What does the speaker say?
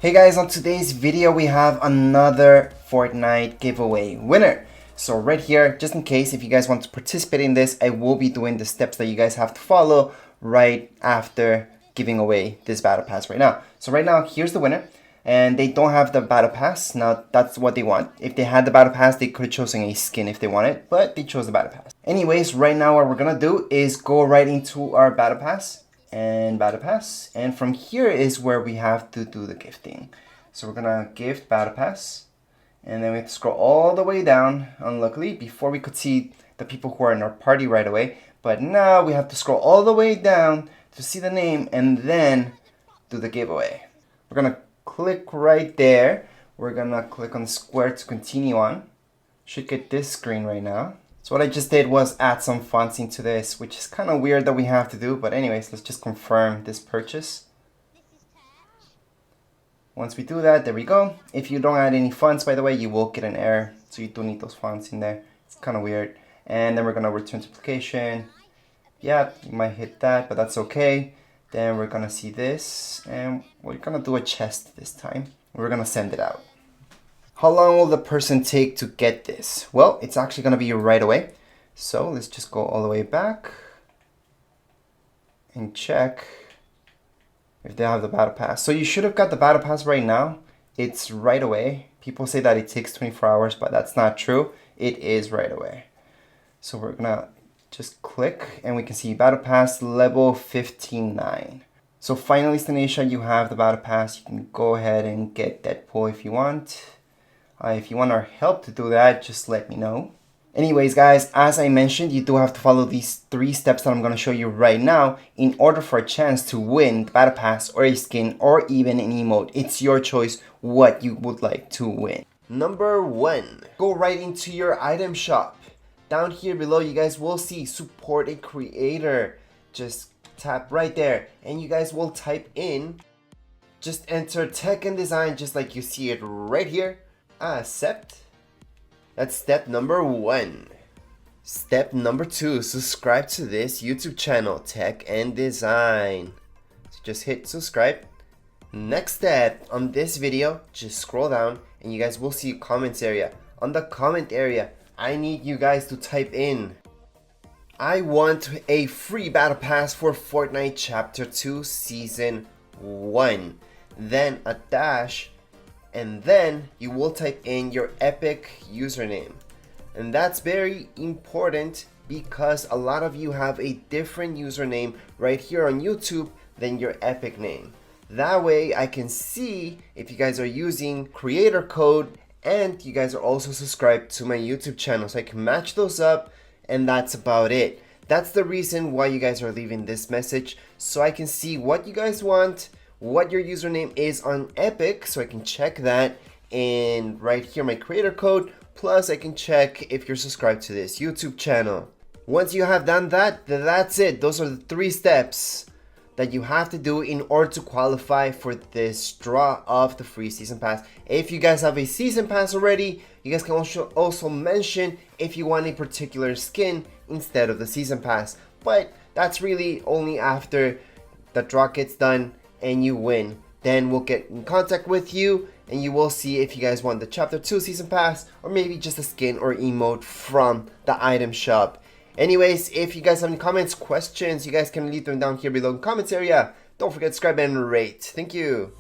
Hey guys, on today's video we have another Fortnite giveaway winner. So right here, just in case if you guys want to participate in this, I will be doing the steps that you guys have to follow right after giving away this battle pass right now. So right now, here's the winner. And they don't have the battle pass. Now that's what they want. If they had the battle pass, they could have chosen a skin if they wanted, but they chose the battle pass. Anyways, right now what we're gonna do is go right into our battle pass. And battle pass, and from here is where we have to do the gifting. So we're gonna gift battle pass, and then we have to scroll all the way down. Unluckily, before we could see the people who are in our party right away, but now we have to scroll all the way down to see the name and then do the giveaway. We're gonna click right there. We're gonna click on the square to continue on. Should get this screen right now. So what I just did was add some fonts into this, which is kind of weird that we have to do, but anyways, let's just confirm this purchase. Once we do that, there we go. If you don't add any fonts, by the way, you will get an error, so you do need those fonts in there. It's kind of weird. And then we're gonna return to application. Yeah, you might hit that, but that's okay. Then we're gonna see this, and we're gonna do a chest this time. We're gonna send it out. How long will the person take to get this? Well, it's actually going to be right away. So let's just go all the way back and check if they have the battle pass. So you should have got the battle pass right now. It's right away. People say that it takes 24 hours, but that's not true. It is right away. So we're going to just click and we can see battle pass level 15-9. So finally, Stanisha, you have the battle pass. You can go ahead and get Deadpool if you want. If you want our help to do that, just let me know. Anyways, guys, as I mentioned, you do have to follow these 3 steps that I'm going to show you right now in order for a chance to win the battle pass or a skin or even an emote. It's your choice what you would like to win. Number 1, go right into your item shop. Down here below, you guys will see support a creator. Just tap right there and you guys will type in, just enter tech and design just like you see it right here. Accept. That's step number 1. Step number 2, subscribe to this YouTube channel, Tech and Design. So just hit subscribe. Next step, on this video, just scroll down and you guys will see a comments area. On the comment area, I need you guys to type in, I want a free battle pass for Fortnite Chapter 2 Season 1. Then a dash, and then you will type in your Epic username. And that's very important because a lot of you have a different username right here on YouTube than your Epic name. That way I can see if you guys are using creator code and you guys are also subscribed to my YouTube channel, so I can match those up, and that's about it. That's the reason why you guys are leaving this message, so I can see what you guys want, what your username is on Epic, so I can check that, and right here my creator code, plus I can check if you're subscribed to this YouTube channel. Once you have done that, that's it. Those are the 3 steps that you have to do in order to qualify for this draw of the free season pass. If you guys have a season pass already, you guys can also mention if you want a particular skin instead of the season pass, but that's really only after the draw gets done and you win. Then we'll get in contact with you and you will see if you guys want the Chapter 2 Season Pass or maybe just a skin or emote from the item shop. Anyways, if you guys have any comments, questions, you guys can leave them down here below in the comments area. Don't forget to subscribe and rate. Thank you.